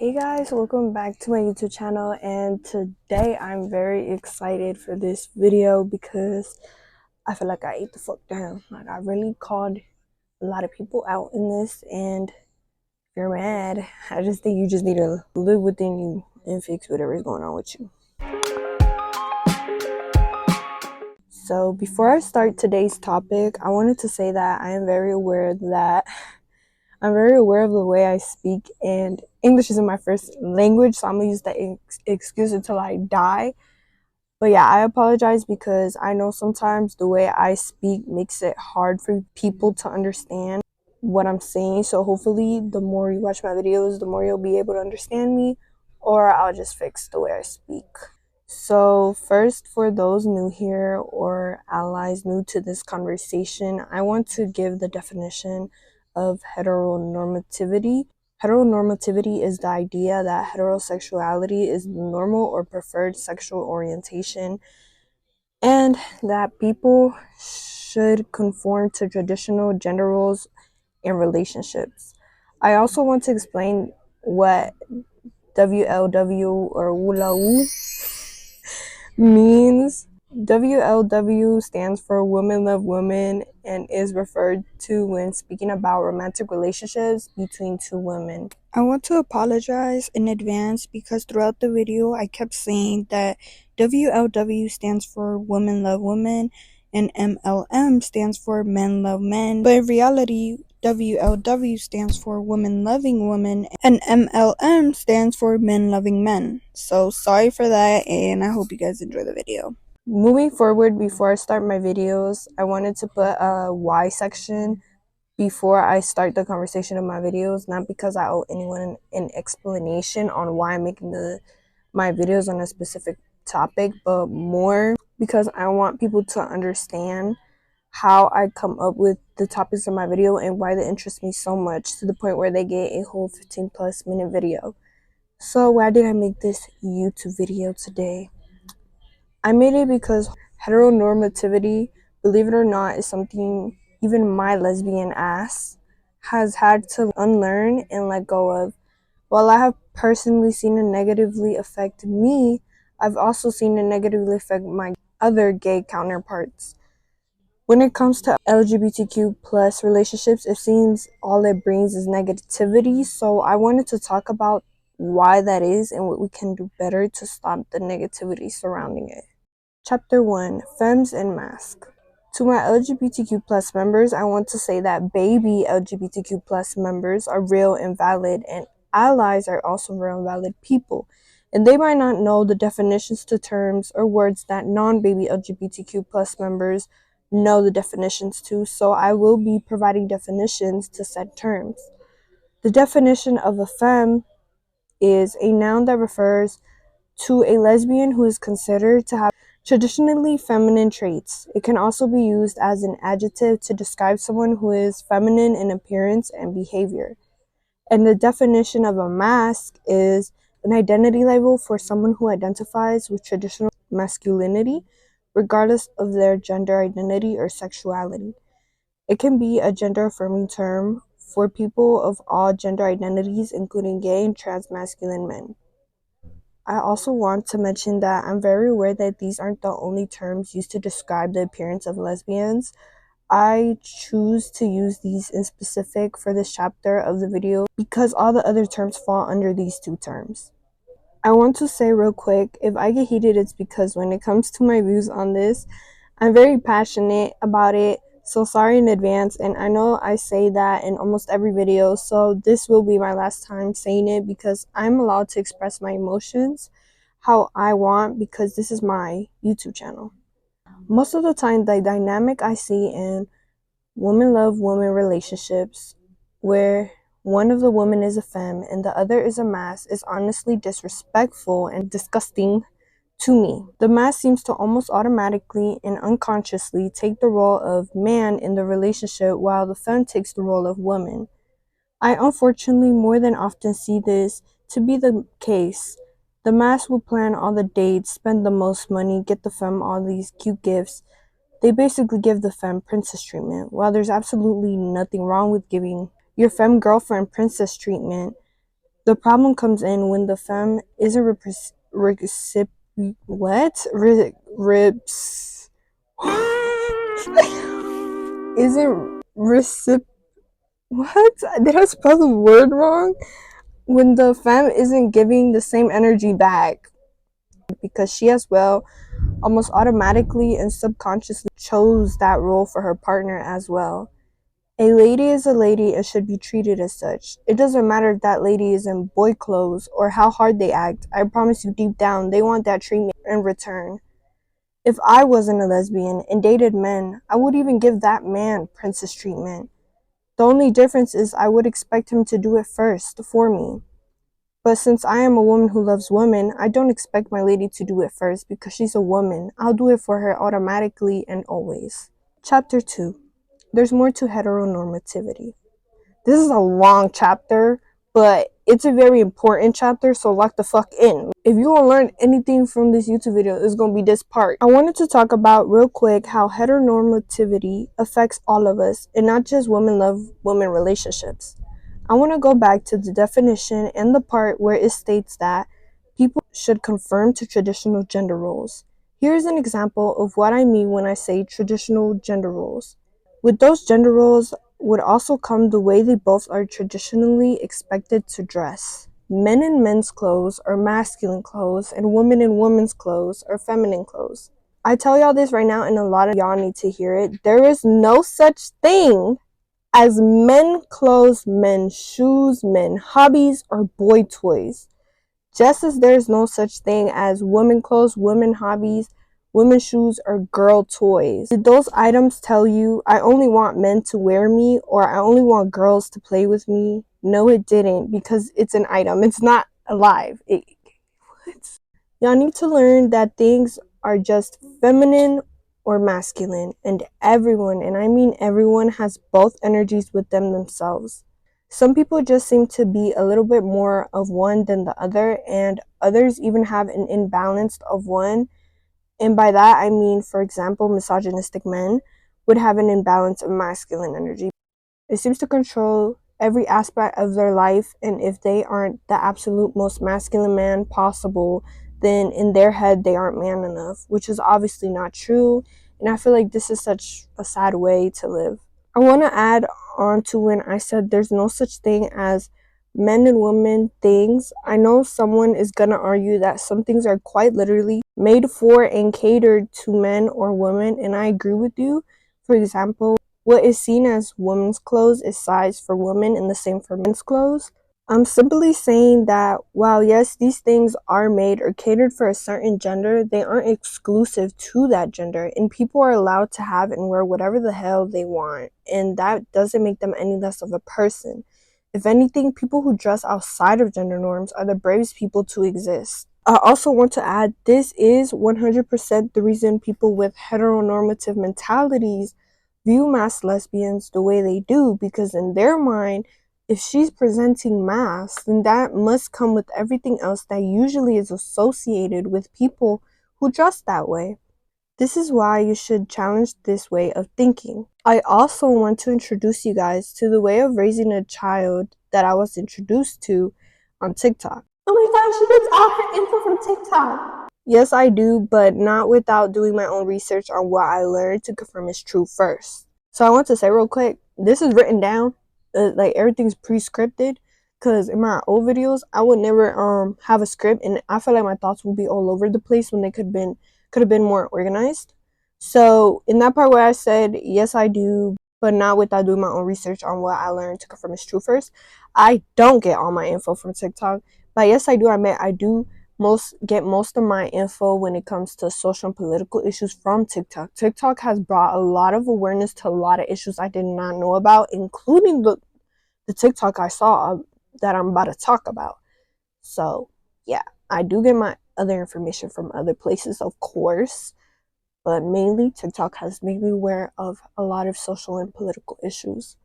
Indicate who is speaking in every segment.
Speaker 1: Hey guys, welcome back to my YouTube channel, and today I'm very excited for this video because I feel like I ate the fuck down. Like, I really called a lot of people out in this, and if you're mad, I just think you just need to live within you and fix whatever is going on with you. So before I start today's topic, I wanted to say that I'm very aware of the way I speak, and English isn't my first language, so I'm gonna use that excuse until I die. But yeah, I apologize because I know sometimes the way I speak makes it hard for people to understand what I'm saying. So hopefully, the more you watch my videos, the more you'll be able to understand me, or I'll just fix the way I speak. So, first, for those new here or allies new to this conversation, I want to give the definition of heteronormativity. Heteronormativity is the idea that heterosexuality is the normal or preferred sexual orientation and that people should conform to traditional gender roles in relationships. I also want to explain what WLW or WLW means. WLW stands for Women Love Women and is referred to when speaking about romantic relationships between two women.
Speaker 2: I want to apologize in advance because throughout the video I kept saying that WLW stands for Women Love Women and MLM stands for Men Love Men, but in reality WLW stands for Women Loving Women and MLM stands for Men Loving Men. So sorry for that, and I hope you guys enjoy the video.
Speaker 1: Moving forward, before I start my videos, I wanted to put a why section before I start the conversation of my videos, not because I owe anyone an explanation on why I'm making my videos on a specific topic, but more because I want people to understand how I come up with the topics of my video and why they interest me so much to the point where they get a whole 15+ minute video. So why did I make this YouTube video today? I made it because heteronormativity, believe it or not, is something even my lesbian ass has had to unlearn and let go of. While I have personally seen it negatively affect me, I've also seen it negatively affect my other gay counterparts. When it comes to LGBTQ plus relationships, it seems all it brings is negativity. So I wanted to talk about why that is and what we can do better to stop the negativity surrounding it. Chapter 1, Femmes and Masc. To my LGBTQ plus members, I want to say that baby LGBTQ plus members are real and valid, and allies are also real and valid people. And they might not know the definitions to terms or words that non-baby LGBTQ plus members know the definitions to, so I will be providing definitions to said terms. The definition of a femme is a noun that refers to a lesbian who is considered to have traditionally feminine traits. It can also be used as an adjective to describe someone who is feminine in appearance and behavior. And the definition of a masc is an identity label for someone who identifies with traditional masculinity, regardless of their gender identity or sexuality. It can be a gender-affirming term for people of all gender identities, including gay and trans masculine men. I also want to mention that I'm very aware that these aren't the only terms used to describe the appearance of lesbians. I choose to use these in specific for this chapter of the video because all the other terms fall under these two terms. I want to say real quick, if I get heated, it's because when it comes to my views on this, I'm very passionate about it, so sorry in advance, and I know I say that in almost every video, so this will be my last time saying it because I'm allowed to express my emotions how I want because this is my YouTube channel. Most of the time, the dynamic I see in woman love woman relationships where one of the women is a femme and the other is a masc is honestly disrespectful and disgusting to me. The masc seems to almost automatically and unconsciously take the role of man in the relationship while the femme takes the role of woman. I unfortunately more than often see this to be the case. The masc will plan all the dates, spend the most money, get the femme all these cute gifts. They basically give the femme princess treatment. While there's absolutely nothing wrong with giving your femme girlfriend princess treatment, The problem comes in when the femme isn't what? Rips isn't recip what? Did I spell the word wrong? When the femme isn't giving the same energy back because she as well almost automatically and subconsciously chose that role for her partner as well. A lady is a lady and should be treated as such. It doesn't matter if that lady is in boy clothes or how hard they act. I promise you deep down they want that treatment in return. If I wasn't a lesbian and dated men, I would even give that man princess treatment. The only difference is I would expect him to do it first for me. But since I am a woman who loves women, I don't expect my lady to do it first because she's a woman. I'll do it for her automatically and always. Chapter 2. There's more to heteronormativity. This is a long chapter, but it's a very important chapter, so lock the fuck in. If you want to learn anything from this YouTube video, it's going to be this part. I wanted to talk about real quick how heteronormativity affects all of us and not just women love women relationships. I want to go back to the definition and the part where it states that people should conform to traditional gender roles. Here's an example of what I mean when I say traditional gender roles. With those gender roles would also come the way they both are traditionally expected to dress. Men in men's clothes are masculine clothes, and women in women's clothes are feminine clothes. I tell y'all this right now, and a lot of y'all need to hear it. There is no such thing as men clothes, men shoes, men hobbies, or boy toys. Just as there's no such thing as women clothes, women hobbies, women shoes, or girl toys. Did those items tell you I only want men to wear me or I only want girls to play with me? No, it didn't, because it's an item. It's not alive. What? Y'all need to learn that things are just feminine or masculine, and everyone, and I mean everyone, has both energies with them themselves. Some people just seem to be a little bit more of one than the other, and others even have an imbalance of one. And by that, I mean, for example, misogynistic men would have an imbalance of masculine energy. It seems to control every aspect of their life, and if they aren't the absolute most masculine man possible, then in their head they aren't man enough, which is obviously not true. And I feel like this is such a sad way to live. I want to add on to when I said there's no such thing as men and women things. I know someone is going to argue that some things are quite literally made for and catered to men or women, and I agree with you. For example, what is seen as women's clothes is sized for women and the same for men's clothes. I'm simply saying that while yes, these things are made or catered for a certain gender, they aren't exclusive to that gender, and people are allowed to have and wear whatever the hell they want, and that doesn't make them any less of a person. If anything, people who dress outside of gender norms are the bravest people to exist. I also want to add this is 100% the reason people with heteronormative mentalities view masc lesbians the way they do, because in their mind, if she's presenting masc, then that must come with everything else that usually is associated with people who dress that way. This is why you should challenge this way of thinking. I also want to introduce you guys to the way of raising a child that I was introduced to on TikTok. Oh my gosh, she gets all her info from TikTok. Yes, I do, but not without doing my own research on what I learned to confirm it's true first. So I want to say real quick, this is written down, like everything's pre-scripted. Cause in my old videos, I would never have a script, and I feel like my thoughts would be all over the place when they could have been more organized. So in that part where I said yes, I do, but not without doing my own research on what I learned to confirm it's true first, I don't get all my info from TikTok. But yes, I do. I mean, I do most of my info when it comes to social and political issues from TikTok. TikTok has brought a lot of awareness to a lot of issues I did not know about, including the TikTok I saw that I'm about to talk about. So yeah, I do get my other information from other places, of course, but mainly TikTok has made me aware of a lot of social and political issues.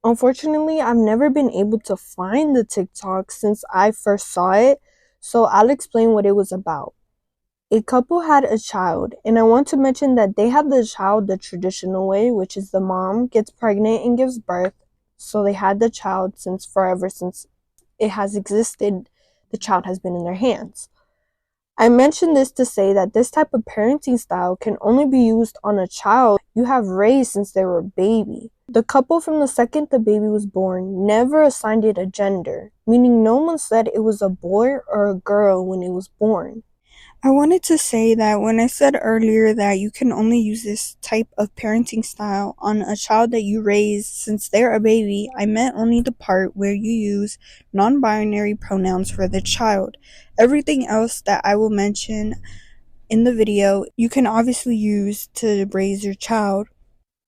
Speaker 1: Unfortunately, I've never been able to find the TikTok since I first saw it, so I'll explain what it was about. A couple had a child, and I want to mention that they had the child the traditional way, which is the mom gets pregnant and gives birth, so they had the child since forever, since it has existed, the child has been in their hands. I mention this to say that this type of parenting style can only be used on a child you have raised since they were a baby. The couple from the second the baby was born never assigned it a gender, meaning no one said it was a boy or a girl when it was born.
Speaker 2: I wanted to say that when I said earlier that you can only use this type of parenting style on a child that you raise since they're a baby, I meant only the part where you use non-binary pronouns for the child. Everything else that I will mention in the video, you can obviously use to raise your child.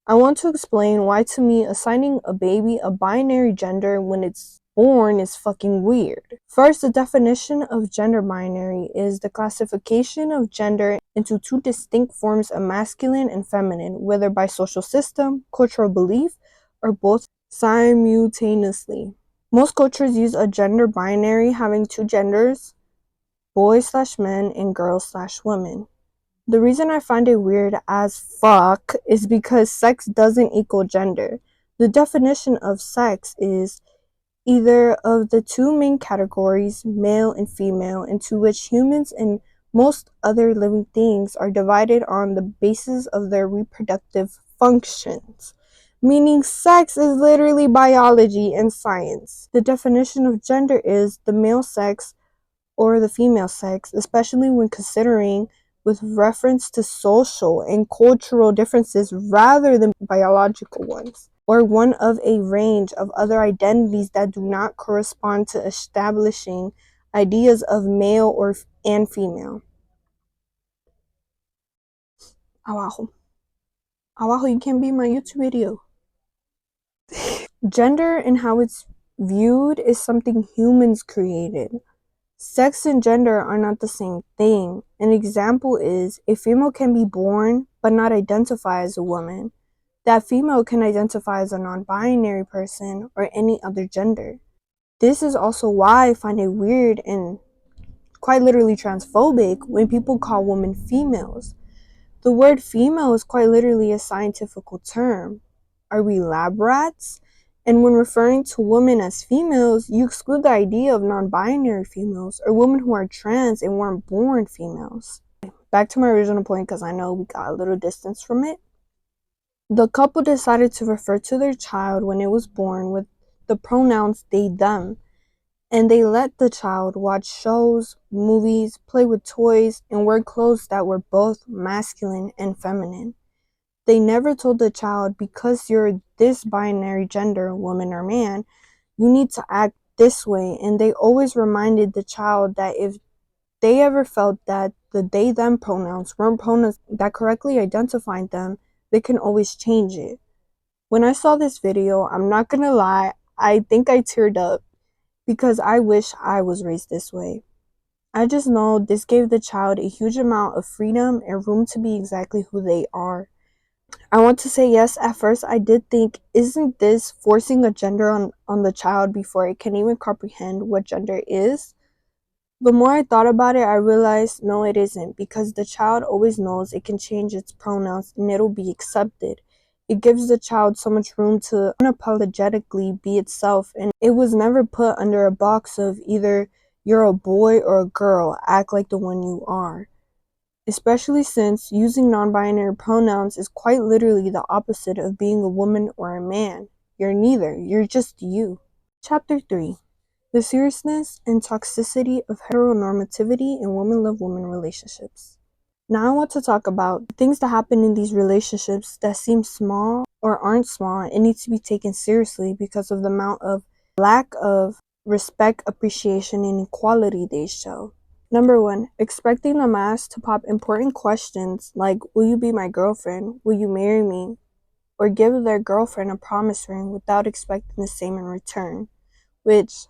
Speaker 1: I want to explain why to me assigning a baby a binary gender when it's born is fucking weird. First, the definition of gender binary is the classification of gender into two distinct forms of masculine and feminine, whether by social system, cultural belief, or both simultaneously. Most cultures use a gender binary having two genders, boys/men and girls/women. The reason I find it weird as fuck is because sex doesn't equal gender. The definition of sex is either of the two main categories, male and female, into which humans and most other living things are divided on the basis of their reproductive functions. Meaning sex is literally biology and science. The definition of gender is the male sex or the female sex, especially when considering with reference to social and cultural differences rather than biological ones, or one of a range of other identities that do not correspond to establishing ideas of male or and female. Abajo. Abajo, you can't be my YouTube video. Gender and how it's viewed is something humans created. Sex and gender are not the same thing. An example is a female can be born but not identify as a woman. That female can identify as a non-binary person or any other gender. This is also why I find it weird and quite literally transphobic when people call women females. The word female is quite literally a scientific term. Are we lab rats? And when referring to women as females, you exclude the idea of non-binary females or women who are trans and weren't born females. Back to my original point because I know we got a little distance from it. The couple decided to refer to their child when it was born with the pronouns they, them, and they let the child watch shows, movies, play with toys, and wear clothes that were both masculine and feminine. They never told the child, because you're this binary gender, woman or man, you need to act this way, and they always reminded the child that if they ever felt that the they them pronouns weren't pronouns that correctly identified them, they can always change it. When I saw this video, I'm not gonna lie, I think I teared up because I wish I was raised this way. I just know this gave the child a huge amount of freedom and room to be exactly who they are. I want to say yes, at first I did think, isn't this forcing a gender on the child before it can even comprehend what gender is? The more I thought about it, I realized no, it isn't, because the child always knows it can change its pronouns and it'll be accepted. It gives the child so much room to unapologetically be itself, and it was never put under a box of either you're a boy or a girl, act like the one you are. Especially since using non-binary pronouns is quite literally the opposite of being a woman or a man. You're neither, you're just you. Chapter 3. The seriousness and toxicity of heteronormativity in woman love woman relationships. Now I want to talk about things that happen in these relationships that seem small or aren't small and need to be taken seriously because of the amount of lack of respect, appreciation, and equality they show. Number 1, expecting the masc to pop important questions like, will you be my girlfriend? Will you marry me? Or give their girlfriend a promise ring without expecting the same in return. Which,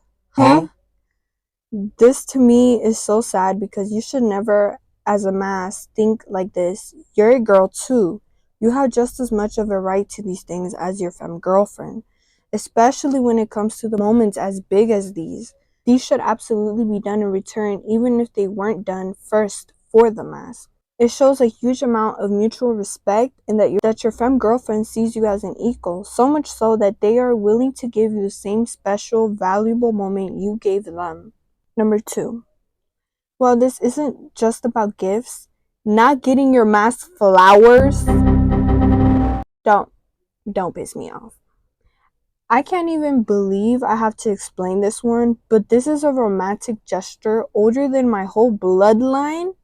Speaker 1: this to me is so sad because you should never, as a masc, think like this. You're a girl too. You have just as much of a right to these things as your femme girlfriend, especially when it comes to the moments as big as these. These should absolutely be done in return, even if they weren't done first for the masc. It shows a huge amount of mutual respect and that your femme girlfriend sees you as an equal, so much so that they are willing to give you the same special, valuable moment you gave them. Number 2. Well, this isn't just about gifts. Not getting your masc flowers. Don't piss me off. I can't even believe I have to explain this one, but this is a romantic gesture older than my whole bloodline.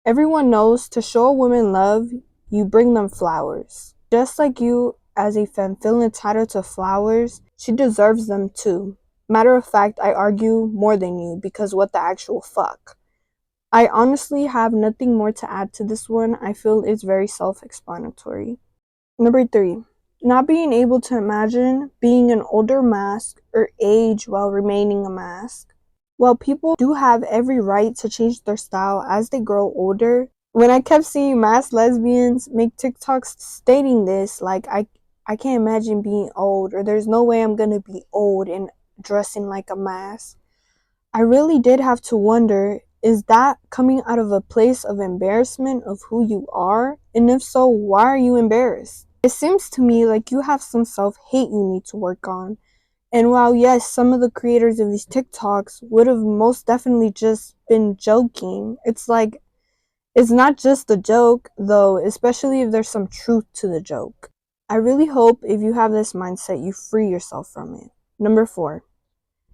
Speaker 1: Everyone knows to show a woman love, you bring them flowers. Just like you, as a femme, feel entitled to flowers, she deserves them too. Matter of fact, I argue more than you because what the actual fuck. I honestly have nothing more to add to this one. I feel it's very self-explanatory. Number 3. Not being able to imagine being an older masc or age while remaining a masc. While people do have every right to change their style as they grow older, when I kept seeing masc lesbians make TikToks stating this, like I can't imagine being old, or there's no way I'm gonna be old and dressing like a masc. I really did have to wonder, is that coming out of a place of embarrassment of who you are? And if so, why are you embarrassed? It seems to me like you have some self-hate you need to work on. And while yes, some of the creators of these TikToks would have most definitely just been joking, it's like, it's not just a joke though, especially if there's some truth to the joke. I really hope if you have this mindset, you free yourself from it. Number 4.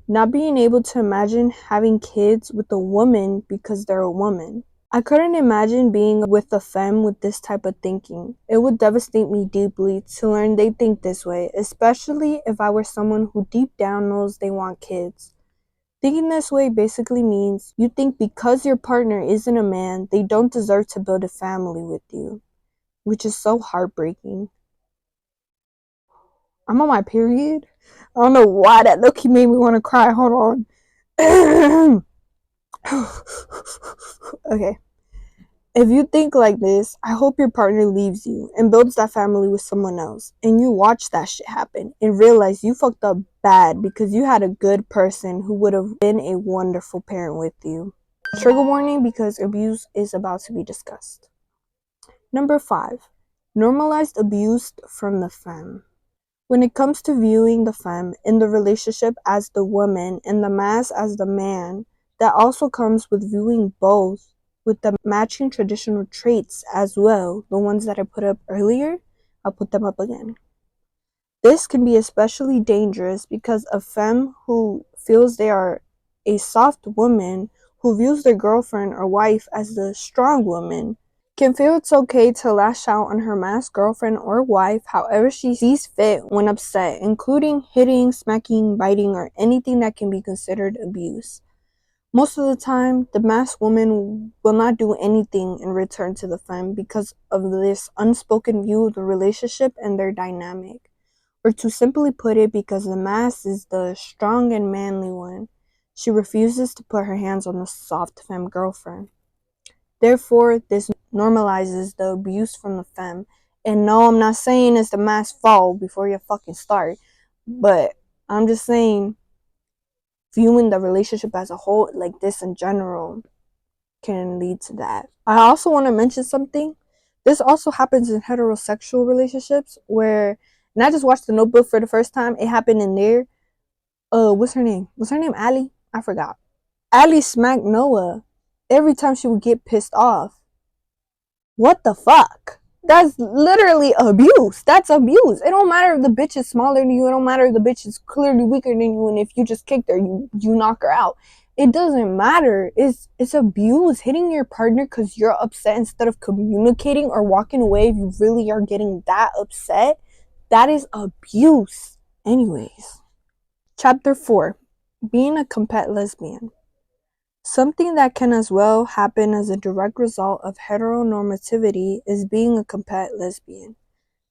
Speaker 1: Not being able to imagine having kids with a woman because they're a woman. I couldn't imagine being with a femme with this type of thinking. It would devastate me deeply to learn they think this way, especially if I were someone who deep down knows they want kids. Thinking this way basically means you think because your partner isn't a man, they don't deserve to build a family with you, which is so heartbreaking. I'm on my period. I don't know why that look made me want to cry. Hold on. Okay. If you think like this, I hope your partner leaves you and builds that family with someone else, and you watch that shit happen and realize you fucked up bad because you had a good person who would have been a wonderful parent with you. Trigger warning because abuse is about to be discussed. Number 5. Normalized abuse from the femme. When it comes to viewing the femme in the relationship as the woman and the masc as the man, that also comes with viewing both with the matching traditional traits as well, the ones that I put up earlier. I'll put them up again. This can be especially dangerous because a femme who feels they are a soft woman who views their girlfriend or wife as the strong woman can feel it's okay to lash out on her masc girlfriend or wife however she sees fit when upset, including hitting, smacking, biting, or anything that can be considered abuse. Most of the time, the masc woman will not do anything in return to the femme because of this unspoken view of the relationship and their dynamic. Or to simply put it, because the masc is the strong and manly one, she refuses to put her hands on the soft femme girlfriend. Therefore, this normalizes the abuse from the femme. And no, I'm not saying it's the masc fault before you fucking start, but I'm just saying viewing the relationship as a whole like this in general can lead to that. I also want to mention something. This also happens in heterosexual relationships where, and I just watched The Notebook for the first time. It happened in there. What's her name? Was her name Allie? I forgot. Allie smacked Noah every time she would get pissed off. What the fuck? That's literally abuse. That's abuse. It don't matter if the bitch is smaller than you. It don't matter if the bitch is clearly weaker than you. And if you just kicked her, you knock her out. It doesn't matter. It's abuse. Hitting your partner because you're upset instead of communicating or walking away if you really are getting that upset. That is abuse. Anyways, chapter 4: Being a compet lesbian. Something that can as well happen as a direct result of heteronormativity is being a compet lesbian.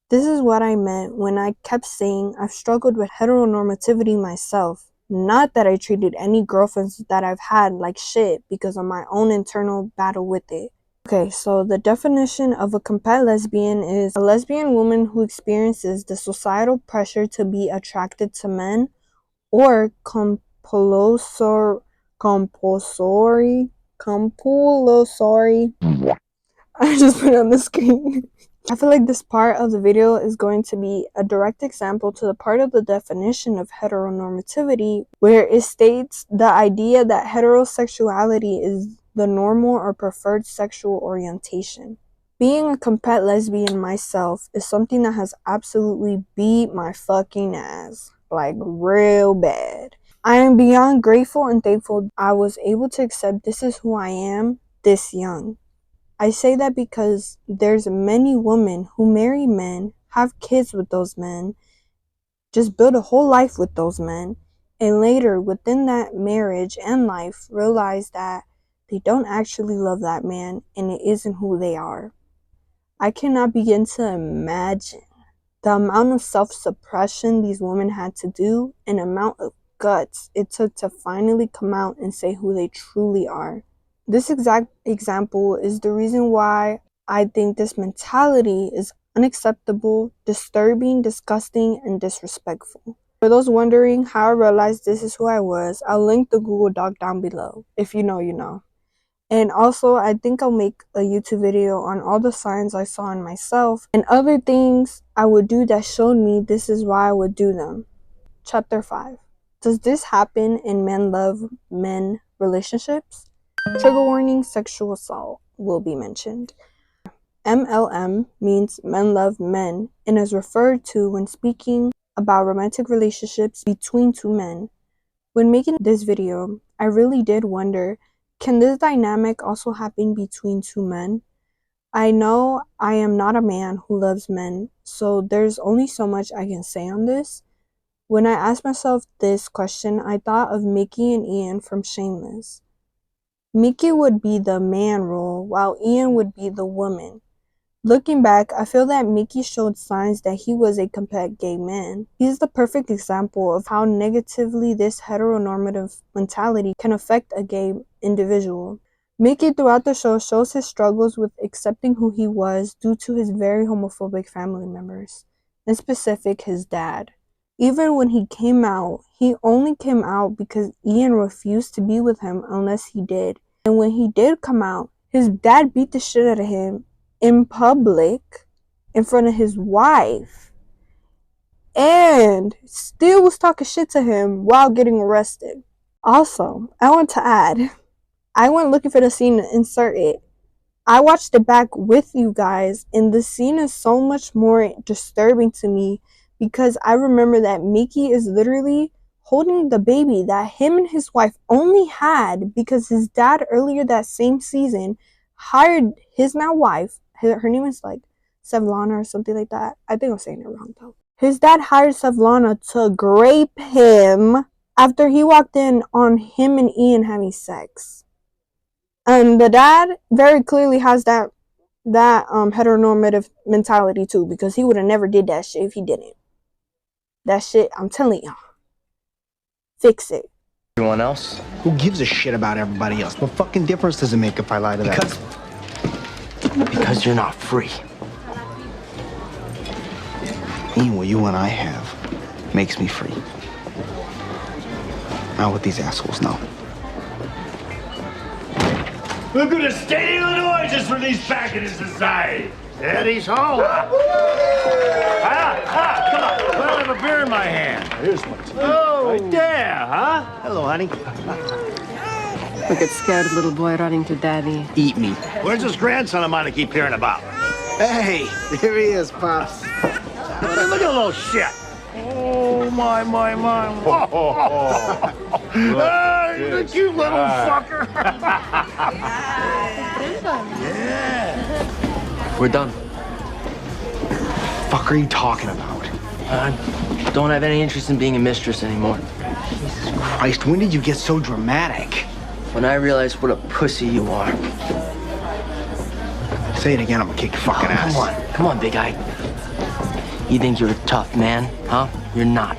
Speaker 1: This is what I meant when I kept saying I've struggled with heteronormativity myself. Not that I treated any girlfriends that I've had like shit because of my own internal battle with it. Okay, so the definition of a compet lesbian is a lesbian woman who experiences the societal pressure to be attracted to men or compulsory. I just put it on the screen. I feel like this part of the video is going to be a direct example to the part of the definition of heteronormativity where it states the idea that heterosexuality is the normal or preferred sexual orientation. Being a compet lesbian myself is something that has absolutely beat my fucking ass, like real bad. I am beyond grateful and thankful I was able to accept this is who I am this young. I say that because there's many women who marry men, have kids with those men, just build a whole life with those men, and later within that marriage and life realize that they don't actually love that man and it isn't who they are. I cannot begin to imagine the amount of self-suppression these women had to do and amount of guts it took to finally come out and say who they truly are. This exact example is the reason why I think this mentality is unacceptable, disturbing, disgusting, and disrespectful. For those wondering how I realized this is who I was, I'll link the Google Doc down below. If you know, you know. And also, I think I'll make a YouTube video on all the signs I saw in myself and other things I would do that showed me this is why I would do them. Chapter 5. Does this happen in men love men relationships? Trigger warning, sexual assault will be mentioned. MLM means men love men and is referred to when speaking about romantic relationships between two men. When making this video, I really did wonder, can this dynamic also happen between two men? I know I am not a man who loves men, so there's only so much I can say on this. When I asked myself this question, I thought of Mickey and Ian from Shameless. Mickey would be the man role, while Ian would be the woman. Looking back, I feel that Mickey showed signs that he was a compet gay man. He's the perfect example of how negatively this heteronormative mentality can affect a gay individual. Mickey throughout the show shows his struggles with accepting who he was due to his very homophobic family members, in specific his dad. Even when he came out, he only came out because Ian refused to be with him unless he did. And when he did come out, his dad beat the shit out of him in public in front of his wife and still was talking shit to him while getting arrested. Also, I want to add, I went looking for the scene to insert it. I watched it back with you guys, and the scene is so much more disturbing to me because I remember that Mickey is literally holding the baby that him and his wife only had because his dad earlier that same season hired his now wife, her name is like Sevlana or something like that. I think I'm saying it wrong though. His dad hired Sevlana to grape him after he walked in on him and Ian having sex. And the dad very clearly has that heteronormative mentality too, because he would have never did that shit if he didn't. That shit, I'm telling y'all. Fix it.
Speaker 3: Everyone else?
Speaker 4: Who gives a shit about everybody else? What fucking difference does it make if I lie to that?
Speaker 3: Because you're not free.
Speaker 4: Ian, what you and I have makes me free. Not what these assholes know.
Speaker 5: We're going to stay in Illinois just for these back into society. Daddy's home. Come on. I'll have a beer in my hand. Here's one. Oh, right there, huh? Hello, honey.
Speaker 6: Look at scared little boy running to daddy.
Speaker 4: Eat me.
Speaker 5: Where's this grandson of mine I keep hearing about?
Speaker 4: Hey, there he is, Pops.
Speaker 5: Look at the little shit. Oh, my. Hey, he's a cute little fucker. Yeah.
Speaker 3: We're done.
Speaker 4: Fuck are you talking about?
Speaker 3: I don't have any interest in being a mistress anymore.
Speaker 4: Jesus Christ, when did you get so dramatic?
Speaker 3: When I realized what a pussy you are.
Speaker 4: Say it again, I'm gonna kick your fucking ass.
Speaker 3: Come on, big guy. You think you're a tough man, huh? You're not.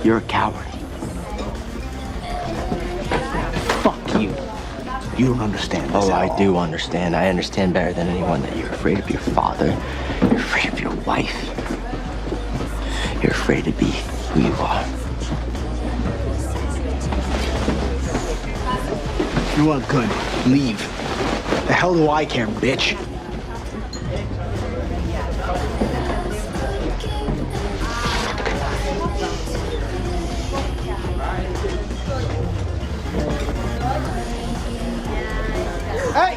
Speaker 3: You're a coward.
Speaker 4: Fuck you. You don't understand this.
Speaker 3: Oh,
Speaker 4: at
Speaker 3: I
Speaker 4: all.
Speaker 3: do understand. I understand better than anyone that you're afraid of your father. You're afraid of your wife. You're afraid to be who you are.
Speaker 4: You are good. Leave. The hell do I care, bitch? Hey!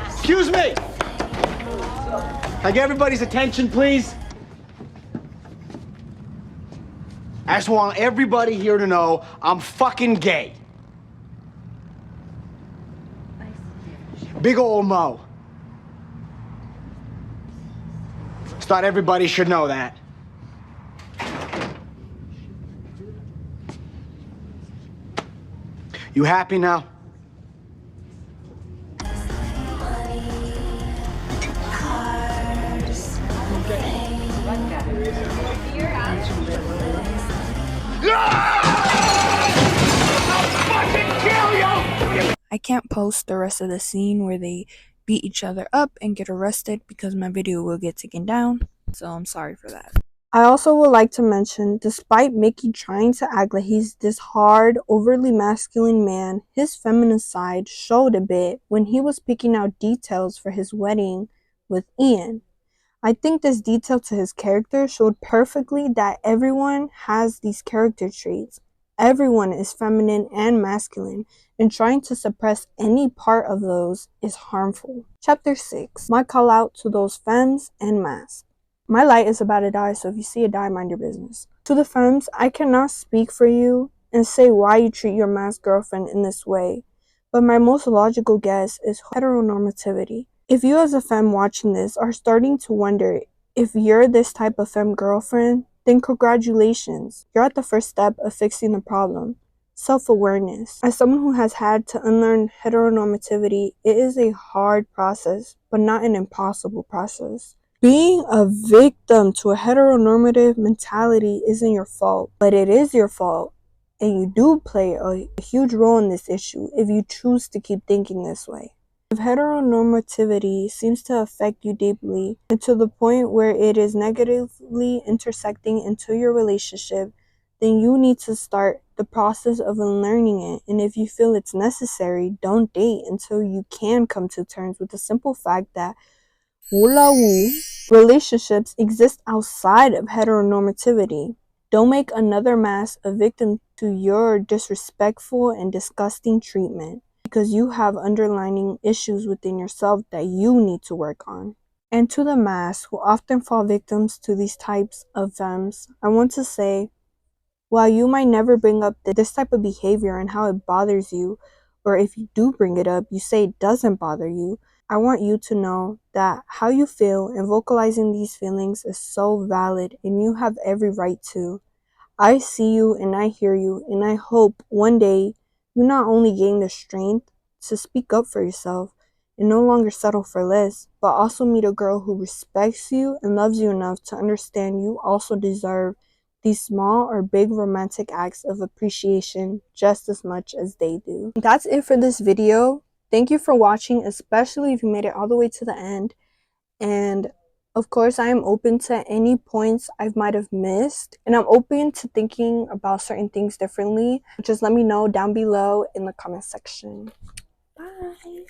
Speaker 4: Excuse me! Can I get everybody's attention, please? I just want everybody here to know I'm fucking gay. Big ol' Mo. Just thought everybody should know that. You happy now?
Speaker 2: I can't post the rest of the scene where they beat each other up and get arrested because my video will get taken down, so I'm sorry for that.
Speaker 1: I also would like to mention, despite Mickey trying to act like he's this hard, overly masculine man, his feminine side showed a bit when he was picking out details for his wedding with Ian. I think this detail to his character showed perfectly that everyone has these character traits. Everyone is feminine and masculine, and trying to suppress any part of those is harmful. Chapter 6. My call out to those femmes and masc. My light is about to die, so if you see it die, mind your business. To the femmes, I cannot speak for you and say why you treat your masc girlfriend in this way, but my most logical guess is heteronormativity. If you as a femme watching this are starting to wonder if you're this type of femme girlfriend, then congratulations, you're at the first step of fixing the problem. Self-awareness. As someone who has had to unlearn heteronormativity, it is a hard process, but not an impossible process. Being a victim to a heteronormative mentality isn't your fault, but it is your fault, and you do play a huge role in this issue if you choose to keep thinking this way. If heteronormativity seems to affect you deeply and to the point where it is negatively intersecting into your relationship, then you need to start the process of unlearning it. And if you feel it's necessary, don't date until you can come to terms with the simple fact that WLW relationships exist outside of heteronormativity. Don't make another masc a victim to your disrespectful and disgusting treatment, because you have underlying issues within yourself that you need to work on. And to the masc who often fall victims to these types of femmes, I want to say, while you might never bring up this type of behavior and how it bothers you, or if you do bring it up, you say it doesn't bother you, I want you to know that how you feel and vocalizing these feelings is so valid, and you have every right to. I see you and I hear you, and I hope one day you not only gain the strength to speak up for yourself and no longer settle for less, but also meet a girl who respects you and loves you enough to understand you also deserve these small or big romantic acts of appreciation just as much as they do. That's it for this video. Thank you for watching, especially if you made it all the way to the end. And of course, I am open to any points I might have missed, and I'm open to thinking about certain things differently. Just let me know down below in the comment section. Bye.